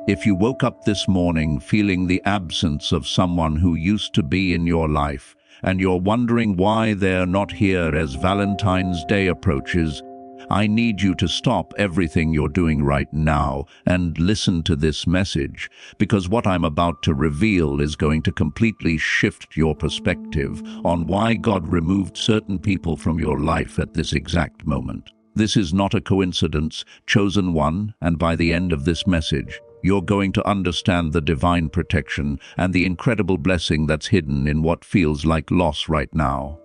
If you woke up this morning feeling the absence of someone who used to be in your life, and you're wondering why they're not here as Valentine's Day approaches, I need you to stop everything you're doing right now and listen to this message, because what I'm about to reveal is going to completely shift your perspective on why God removed certain people from your life at this exact moment. This is not a coincidence, chosen one, and by the end of this message, you're going to understand the divine protection and the incredible blessing that's hidden in what feels like loss right now.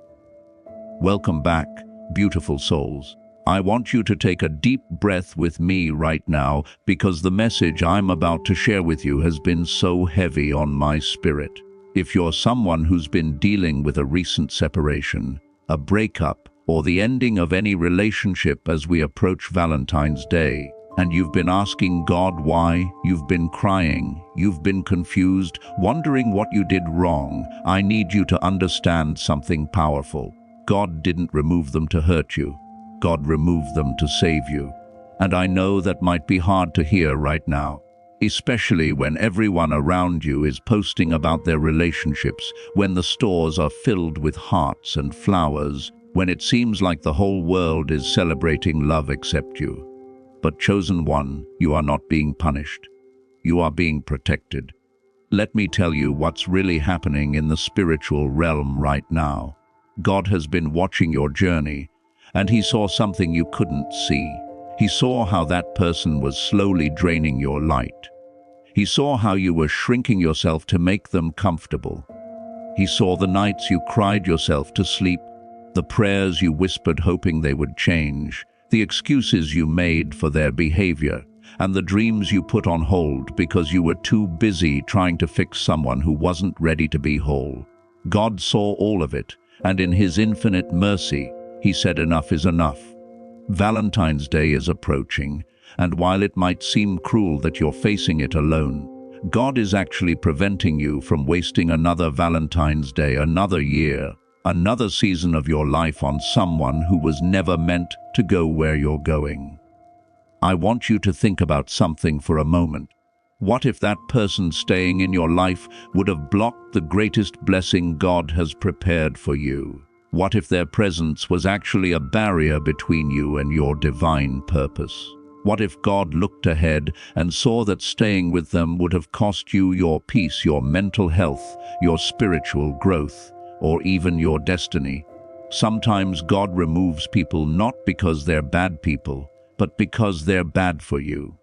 Welcome back, beautiful souls. I want you to take a deep breath with me right now, because the message I'm about to share with you has been so heavy on my spirit. If you're someone who's been dealing with a recent separation, a breakup, or the ending of any relationship as we approach Valentine's Day, and you've been asking God why, you've been crying, you've been confused, wondering what you did wrong, I need you to understand something powerful. God didn't remove them to hurt you. God removed them to save you. And I know that might be hard to hear right now, especially when everyone around you is posting about their relationships, when the stores are filled with hearts and flowers, when it seems like the whole world is celebrating love except you. But chosen one, you are not being punished. You are being protected. Let me tell you what's really happening in the spiritual realm right now. God has been watching your journey, and He saw something you couldn't see. He saw how that person was slowly draining your light. He saw how you were shrinking yourself to make them comfortable. He saw the nights you cried yourself to sleep, the prayers you whispered hoping they would change, the excuses you made for their behavior, and the dreams you put on hold because you were too busy trying to fix someone who wasn't ready to be whole. God saw all of it, and in His infinite mercy, He said enough is enough. Valentine's Day is approaching, and while it might seem cruel that you're facing it alone, God is actually preventing you from wasting another Valentine's Day, another year, another season of your life on someone who was never meant to go where you're going. I want you to think about something for a moment. What if that person staying in your life would have blocked the greatest blessing God has prepared for you? What if their presence was actually a barrier between you and your divine purpose? What if God looked ahead and saw that staying with them would have cost you your peace, your mental health, your spiritual growth, or even your destiny? Sometimes God removes people not because they're bad people, but because they're bad for you.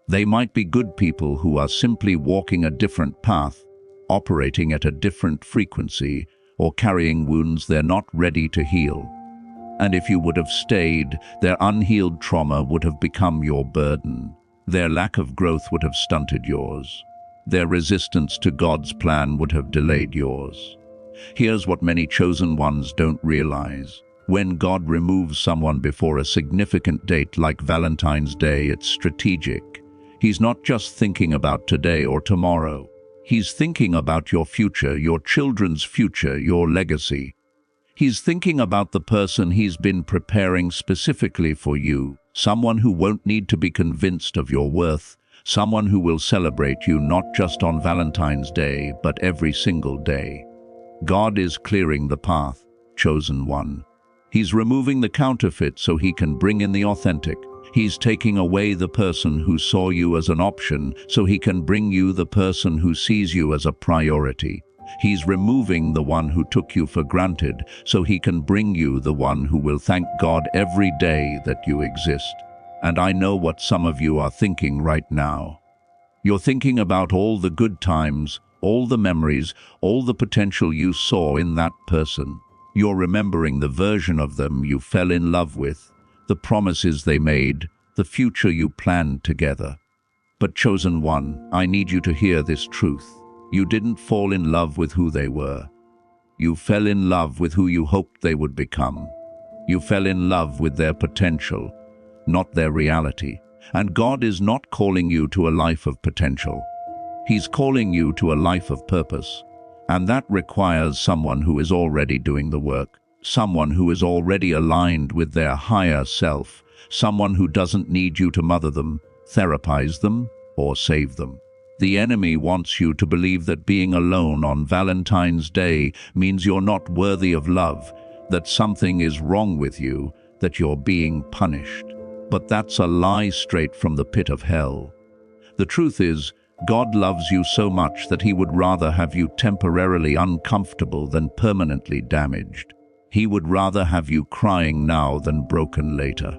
They might be good people who are simply walking a different path, operating at a different frequency, or carrying wounds they're not ready to heal. And if you would have stayed, their unhealed trauma would have become your burden. Their lack of growth would have stunted yours. Their resistance to God's plan would have delayed yours. Here's what many chosen ones don't realize. When God removes someone before a significant date like Valentine's Day, it's strategic. He's not just thinking about today or tomorrow. He's thinking about your future, your children's future, your legacy. He's thinking about the person He's been preparing specifically for you, someone who won't need to be convinced of your worth, someone who will celebrate you not just on Valentine's Day, but every single day. God is clearing the path, chosen one. He's removing the counterfeit so He can bring in the authentic. He's taking away the person who saw you as an option so He can bring you the person who sees you as a priority. He's removing the one who took you for granted so He can bring you the one who will thank God every day that you exist. And I know what some of you are thinking right now. You're thinking about all the good times, all the memories, all the potential you saw in that person. You're remembering the version of them you fell in love with, the promises they made, the future you planned together. But chosen one, I need you to hear this truth. You didn't fall in love with who they were. You fell in love with who you hoped they would become. You fell in love with their potential, not their reality. And God is not calling you to a life of potential. He's calling you to a life of purpose. And that requires someone who is already doing the work, someone who is already aligned with their higher self, someone who doesn't need you to mother them, therapize them, or save them. The enemy wants you to believe that being alone on Valentine's Day means you're not worthy of love, that something is wrong with you, that you're being punished. But that's a lie straight from the pit of hell. The truth is, God loves you so much that He would rather have you temporarily uncomfortable than permanently damaged. He would rather have you crying now than broken later.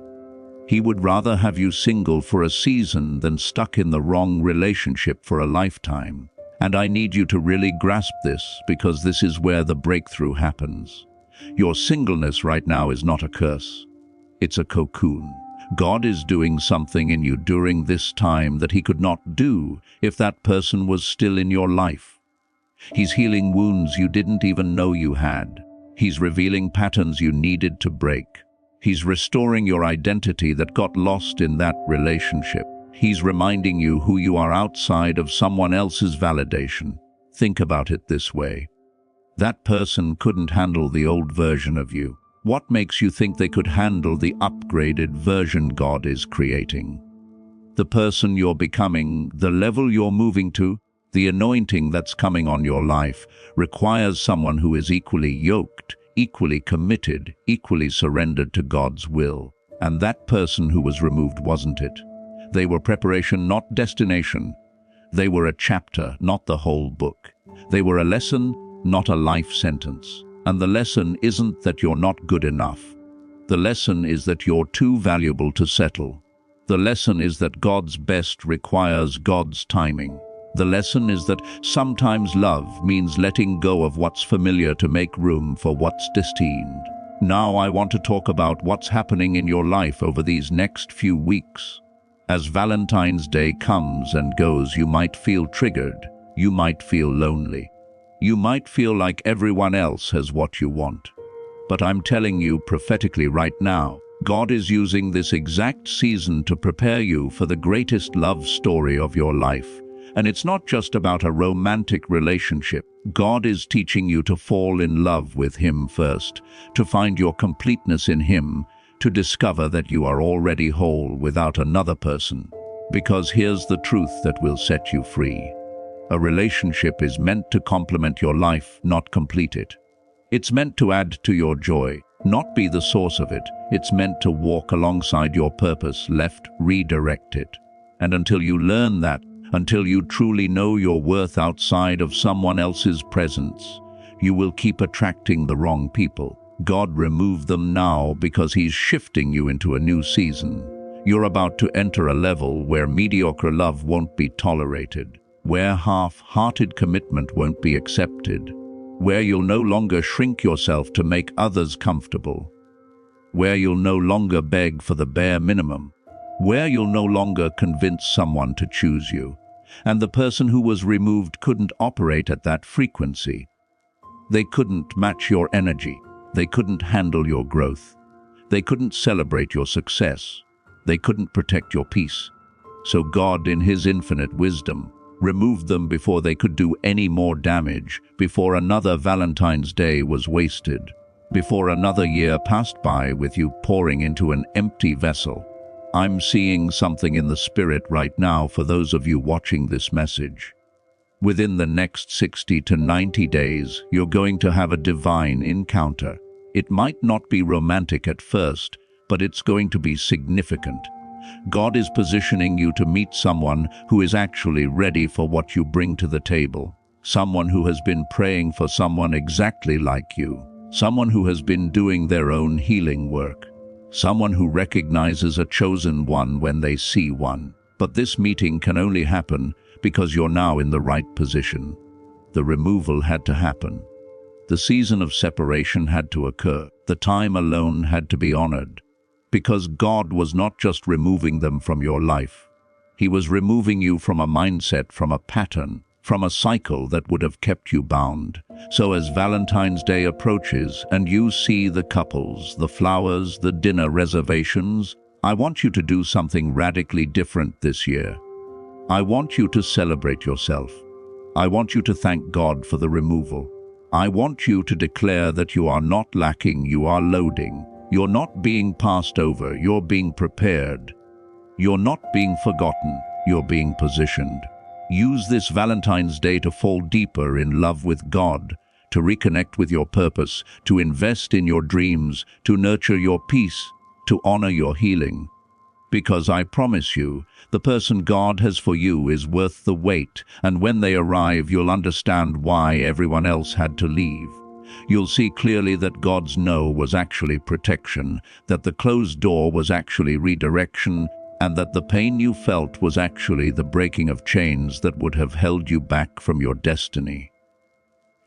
He would rather have you single for a season than stuck in the wrong relationship for a lifetime. And I need you to really grasp this, because this is where the breakthrough happens. Your singleness right now is not a curse. It's a cocoon. God is doing something in you during this time that He could not do if that person was still in your life. He's healing wounds you didn't even know you had. He's revealing patterns you needed to break. He's restoring your identity that got lost in that relationship. He's reminding you who you are outside of someone else's validation. Think about it this way. That person couldn't handle the old version of you. What makes you think they could handle the upgraded version God is creating? The person you're becoming, the level you're moving to, the anointing that's coming on your life requires someone who is equally yoked, equally committed, equally surrendered to God's will. And that person who was removed wasn't it. They were preparation, not destination. They were a chapter, not the whole book. They were a lesson, not a life sentence. And the lesson isn't that you're not good enough. The lesson is that you're too valuable to settle. The lesson is that God's best requires God's timing. The lesson is that sometimes love means letting go of what's familiar to make room for what's destined. Now I want to talk about what's happening in your life over these next few weeks. As Valentine's Day comes and goes, you might feel triggered. You might feel lonely. You might feel like everyone else has what you want. But I'm telling you prophetically right now, God is using this exact season to prepare you for the greatest love story of your life. And it's not just about a romantic relationship. God is teaching you to fall in love with Him first, to find your completeness in Him, to discover that you are already whole without another person. Because here's the truth that will set you free. A relationship is meant to complement your life, not complete it. It's meant to add to your joy, not be the source of it. It's meant to walk alongside your purpose, redirect it. And until you learn that, until you truly know your worth outside of someone else's presence, you will keep attracting the wrong people. God removed them now because He's shifting you into a new season. You're about to enter a level where mediocre love won't be tolerated, where half-hearted commitment won't be accepted, where you'll no longer shrink yourself to make others comfortable, where you'll no longer beg for the bare minimum, where you'll no longer convince someone to choose you. And the person who was removed couldn't operate at that frequency. They couldn't match your energy. They couldn't handle your growth. They couldn't celebrate your success. They couldn't protect your peace. So God, in His infinite wisdom, removed them before they could do any more damage, before another Valentine's Day was wasted, before another year passed by with you pouring into an empty vessel. I'm seeing something in the spirit right now for those of you watching this message. Within the next 60 to 90 days, you're going to have a divine encounter. It might not be romantic at first, but it's going to be significant. God is positioning you to meet someone who is actually ready for what you bring to the table. Someone who has been praying for someone exactly like you. Someone who has been doing their own healing work. Someone who recognizes a chosen one when they see one. But this meeting can only happen because you're now in the right position. The removal had to happen. The season of separation had to occur. The time alone had to be honored. Because God was not just removing them from your life. He was removing you from a mindset, from a pattern, from a cycle that would have kept you bound. So as Valentine's Day approaches and you see the couples, the flowers, the dinner reservations, I want you to do something radically different this year. I want you to celebrate yourself. I want you to thank God for the removal. I want you to declare that you are not lacking, you are loading. You're not being passed over, you're being prepared. You're not being forgotten, You're being positioned. Use this Valentine's Day to fall deeper in love with God, to reconnect with your purpose, to invest in your dreams, to nurture your peace, to honor your healing. Because I promise you, the person God has for you is worth the wait, and when they arrive, you'll understand why everyone else had to leave. You'll see clearly that God's no was actually protection, that the closed door was actually redirection, and that the pain you felt was actually the breaking of chains that would have held you back from your destiny.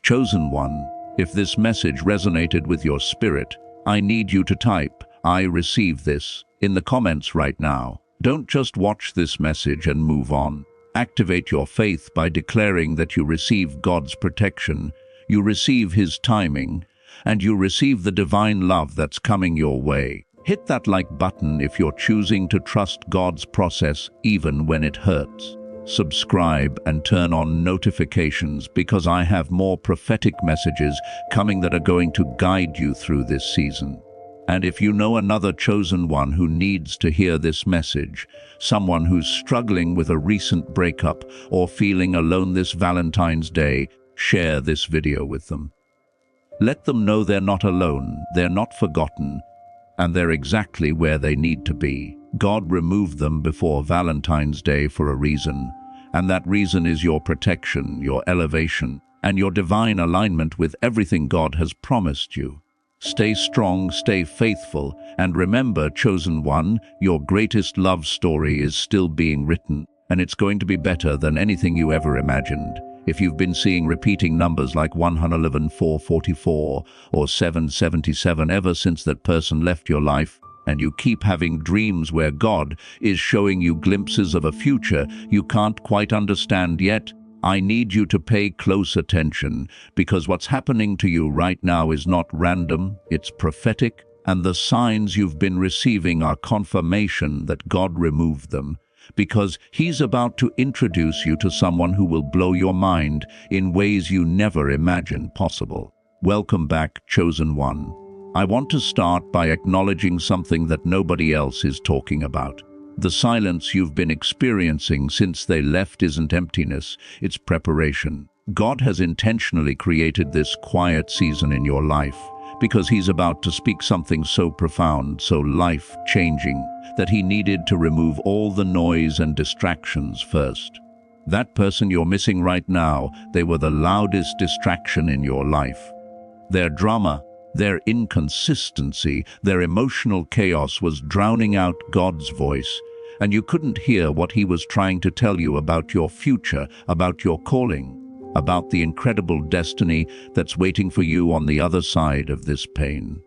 Chosen one, if this message resonated with your spirit, I need you to type, "I receive this," in the comments right now. Don't just watch this message and move on. Activate your faith by declaring that you receive God's protection, you receive His timing, and you receive the divine love that's coming your way. Hit that like button if you're choosing to trust God's process even when it hurts. Subscribe and turn on notifications because I have more prophetic messages coming that are going to guide you through this season. And if you know another chosen one who needs to hear this message, someone who's struggling with a recent breakup or feeling alone this Valentine's Day, share this video with them. Let them know they're not alone, they're not forgotten, and they're exactly where they need to be. God removed them before Valentine's Day for a reason, and that reason is your protection, your elevation, and your divine alignment with everything God has promised you. Stay strong, stay faithful, and remember, chosen one, your greatest love story is still being written, and it's going to be better than anything you ever imagined. If you've been seeing repeating numbers like 111, 444, or 777 ever since that person left your life, and you keep having dreams where God is showing you glimpses of a future you can't quite understand yet, I need you to pay close attention, because what's happening to you right now is not random, it's prophetic, and the signs you've been receiving are confirmation that God removed them, because He's about to introduce you to someone who will blow your mind in ways you never imagined possible. Welcome back, chosen one. I want to start by acknowledging something that nobody else is talking about. The silence you've been experiencing since they left isn't emptiness, it's preparation. God has intentionally created this quiet season in your life because He's about to speak something so profound, so life-changing, that He needed to remove all the noise and distractions first. That person you're missing right now, they were the loudest distraction in your life. Their drama, their inconsistency, their emotional chaos was drowning out God's voice, and you couldn't hear what He was trying to tell you about your future, about your calling, about the incredible destiny that's waiting for you on the other side of this pain.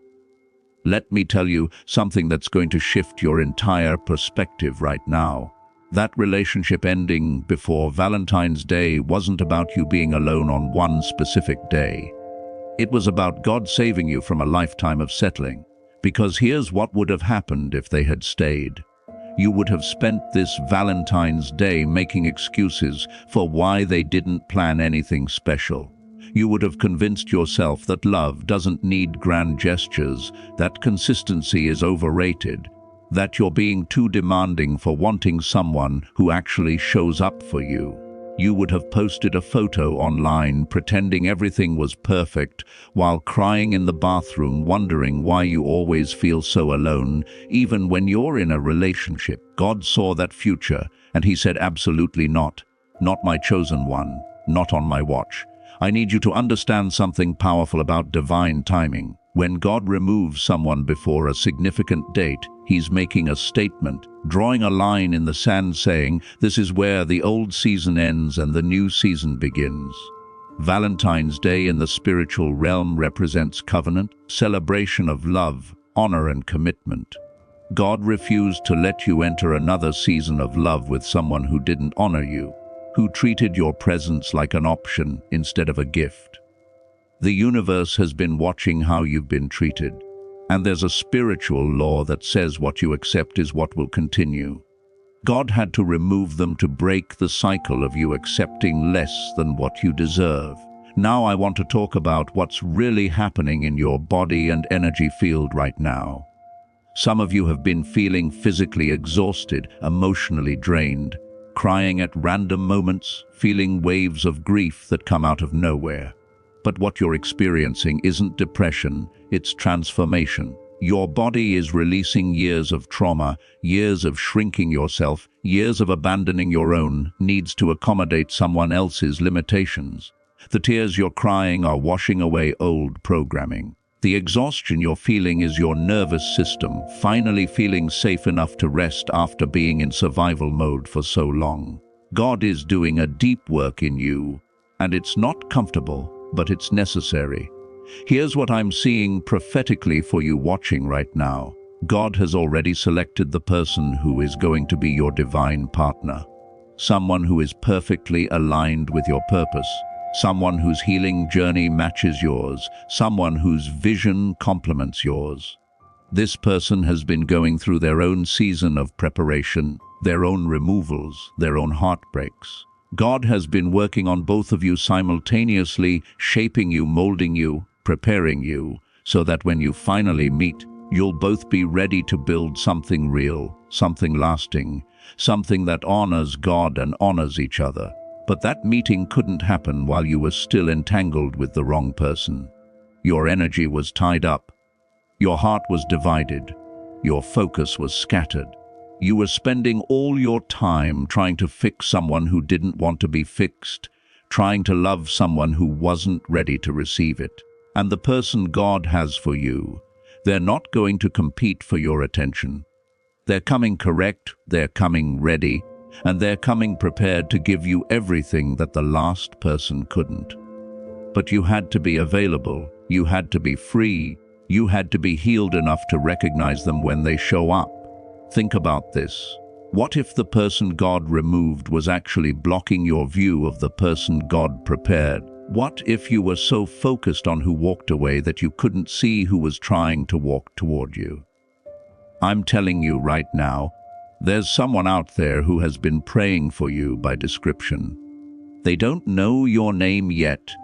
Let me tell you something that's going to shift your entire perspective right now. That relationship ending before Valentine's Day wasn't about you being alone on one specific day. It was about God saving you from a lifetime of settling. Because here's what would have happened if they had stayed. You would have spent this Valentine's Day making excuses for why they didn't plan anything special. You would have convinced yourself that love doesn't need grand gestures, that consistency is overrated, that you're being too demanding for wanting someone who actually shows up for you. You would have posted a photo online pretending everything was perfect while crying in the bathroom wondering why you always feel so alone, even when you're in a relationship. God saw that future and He said, absolutely not. Not my chosen one, not on my watch. I need you to understand something powerful about divine timing. When God removes someone before a significant date, He's making a statement, drawing a line in the sand saying, this is where the old season ends and the new season begins. Valentine's Day in the spiritual realm represents covenant, celebration of love, honor and commitment. God refused to let you enter another season of love with someone who didn't honor you, who treated your presence like an option instead of a gift. The universe has been watching how you've been treated, and there's a spiritual law that says what you accept is what will continue. God had to remove them to break the cycle of you accepting less than what you deserve. Now I want to talk about what's really happening in your body and energy field right now. Some of you have been feeling physically exhausted, emotionally drained, crying at random moments, feeling waves of grief that come out of nowhere. But what you're experiencing isn't depression, it's transformation. Your body is releasing years of trauma, years of shrinking yourself, years of abandoning your own needs to accommodate someone else's limitations. The tears you're crying are washing away old programming. The exhaustion you're feeling is your nervous system finally feeling safe enough to rest after being in survival mode for so long. God is doing a deep work in you, and it's not comfortable, but it's necessary. Here's what I'm seeing prophetically for you watching right now. God has already selected the person who is going to be your divine partner. Someone who is perfectly aligned with your purpose. Someone whose healing journey matches yours. Someone whose vision complements yours. This person has been going through their own season of preparation, their own removals, their own heartbreaks. God has been working on both of you simultaneously, shaping you, molding you, preparing you, so that when you finally meet, you'll both be ready to build something real, something lasting, something that honors God and honors each other. But that meeting couldn't happen while you were still entangled with the wrong person. Your energy was tied up. Your heart was divided. Your focus was scattered. You were spending all your time trying to fix someone who didn't want to be fixed, trying to love someone who wasn't ready to receive it. And the person God has for you, they're not going to compete for your attention. They're coming correct, they're coming ready, and they're coming prepared to give you everything that the last person couldn't. But you had to be available, you had to be free, you had to be healed enough to recognize them when they show up. Think about this. What if the person God removed was actually blocking your view of the person God prepared? What if you were so focused on who walked away that you couldn't see who was trying to walk toward you? I'm telling you right now, there's someone out there who has been praying for you by description. They don't know your name yet,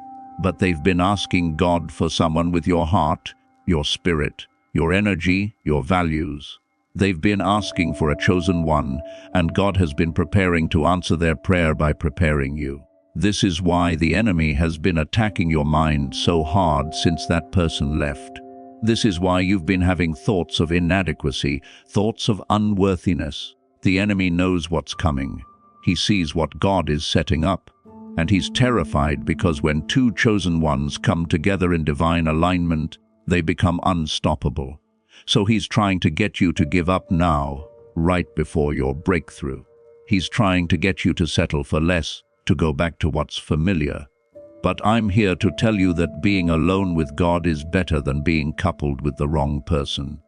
but they've been asking God for someone with your heart, your spirit, your energy, your values. They've been asking for a chosen one, and God has been preparing to answer their prayer by preparing you. This is why the enemy has been attacking your mind so hard since that person left. This is why you've been having thoughts of inadequacy, thoughts of unworthiness. The enemy knows what's coming. He sees what God is setting up, and he's terrified because when two chosen ones come together in divine alignment, they become unstoppable. So he's trying to get you to give up now, right before your breakthrough. He's trying to get you to settle for less, to go back to what's familiar. But I'm here to tell you that being alone with God is better than being coupled with the wrong person.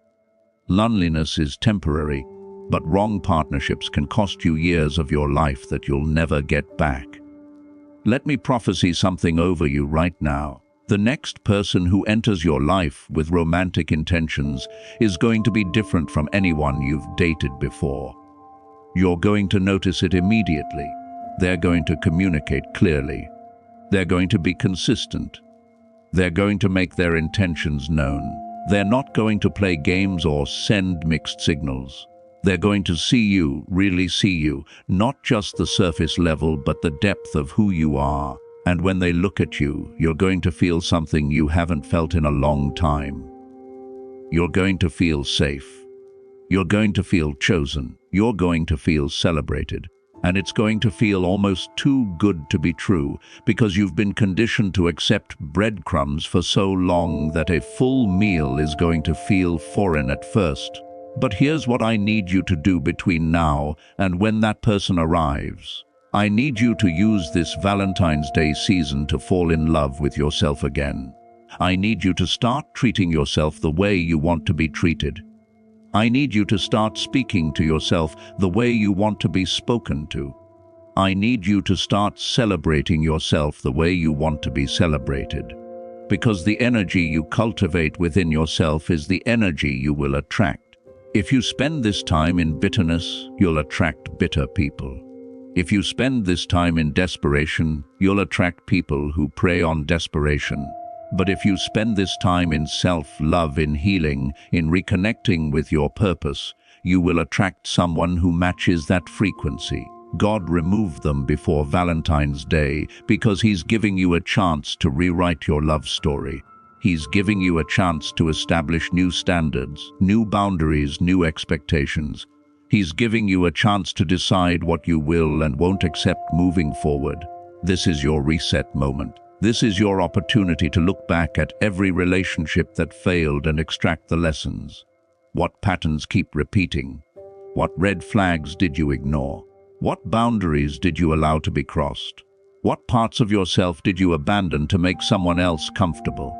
Loneliness is temporary, but wrong partnerships can cost you years of your life that you'll never get back. Let me prophesy something over you right now. The next person who enters your life with romantic intentions is going to be different from anyone you've dated before. You're going to notice it immediately. They're going to communicate clearly. They're going to be consistent. They're going to make their intentions known. They're not going to play games or send mixed signals. They're going to see you, really see you, not just the surface level, but the depth of who you are. And when they look at you, you're going to feel something you haven't felt in a long time. You're going to feel safe. You're going to feel chosen. You're going to feel celebrated. And it's going to feel almost too good to be true, because you've been conditioned to accept breadcrumbs for so long that a full meal is going to feel foreign at first. But here's what I need you to do between now and when that person arrives. I need you to use this Valentine's Day season to fall in love with yourself again. I need you to start treating yourself the way you want to be treated. I need you to start speaking to yourself the way you want to be spoken to. I need you to start celebrating yourself the way you want to be celebrated. Because the energy you cultivate within yourself is the energy you will attract. If you spend this time in bitterness, you'll attract bitter people. If you spend this time in desperation, you'll attract people who prey on desperation. But if you spend this time in self-love, in healing, in reconnecting with your purpose, you will attract someone who matches that frequency. God removed them before Valentine's Day because He's giving you a chance to rewrite your love story. He's giving you a chance to establish new standards, new boundaries, new expectations. He's giving you a chance to decide what you will and won't accept moving forward. This is your reset moment. This is your opportunity to look back at every relationship that failed and extract the lessons. What patterns keep repeating? What red flags did you ignore? What boundaries did you allow to be crossed? What parts of yourself did you abandon to make someone else comfortable?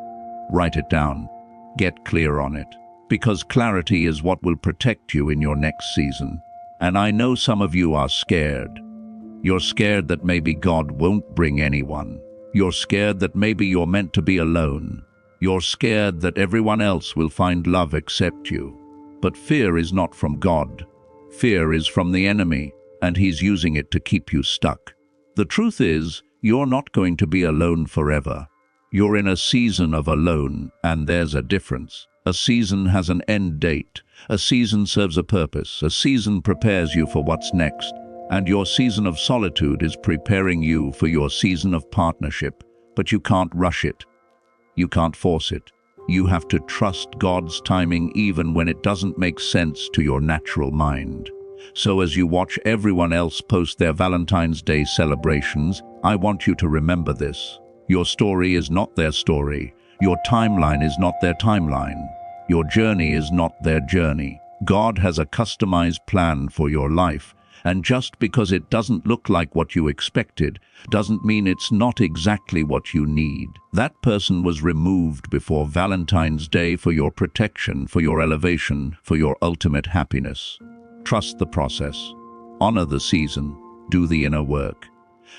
Write it down. Get clear on it. Because clarity is what will protect you in your next season. And I know some of you are scared. You're scared that maybe God won't bring anyone. You're scared that maybe you're meant to be alone. You're scared that everyone else will find love except you. But fear is not from God. Fear is from the enemy, and he's using it to keep you stuck. The truth is, you're not going to be alone forever. You're in a season of alone, and there's a difference. A season has an end date. A season serves a purpose. A season prepares you for what's next. And your season of solitude is preparing you for your season of partnership. But you can't rush it. You can't force it. You have to trust God's timing even when it doesn't make sense to your natural mind. So as you watch everyone else post their Valentine's Day celebrations, I want you to remember this. Your story is not their story. Your timeline is not their timeline. Your journey is not their journey. God has a customized plan for your life, and just because it doesn't look like what you expected, doesn't mean it's not exactly what you need. That person was removed before Valentine's Day for your protection, for your elevation, for your ultimate happiness. Trust the process. Honor the season. Do the inner work.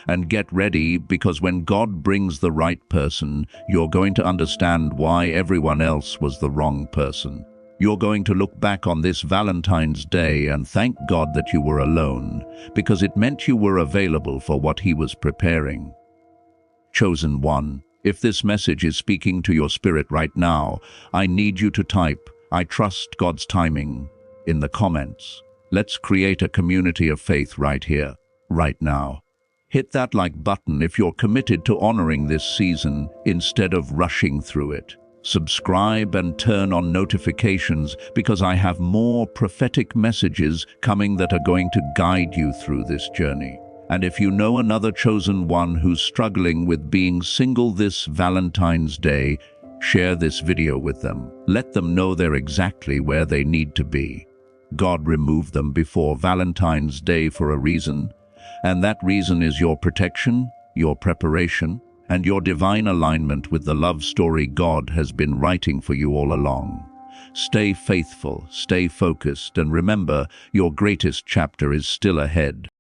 And get ready, because when God brings the right person, you're going to understand why everyone else was the wrong person. You're going to look back on this Valentine's Day and thank God that you were alone, because it meant you were available for what He was preparing. Chosen one, if this message is speaking to your spirit right now, I need you to type, "I trust God's timing," in the comments. Let's create a community of faith right here, right now. Hit that like button if you're committed to honoring this season instead of rushing through it. Subscribe and turn on notifications, because I have more prophetic messages coming that are going to guide you through this journey. And if you know another chosen one who's struggling with being single this Valentine's Day, share this video with them. Let them know they're exactly where they need to be. God removed them before Valentine's Day for a reason, and that reason is your protection, your preparation, and your divine alignment with the love story God has been writing for you all along. Stay faithful, stay focused, and remember, your greatest chapter is still ahead.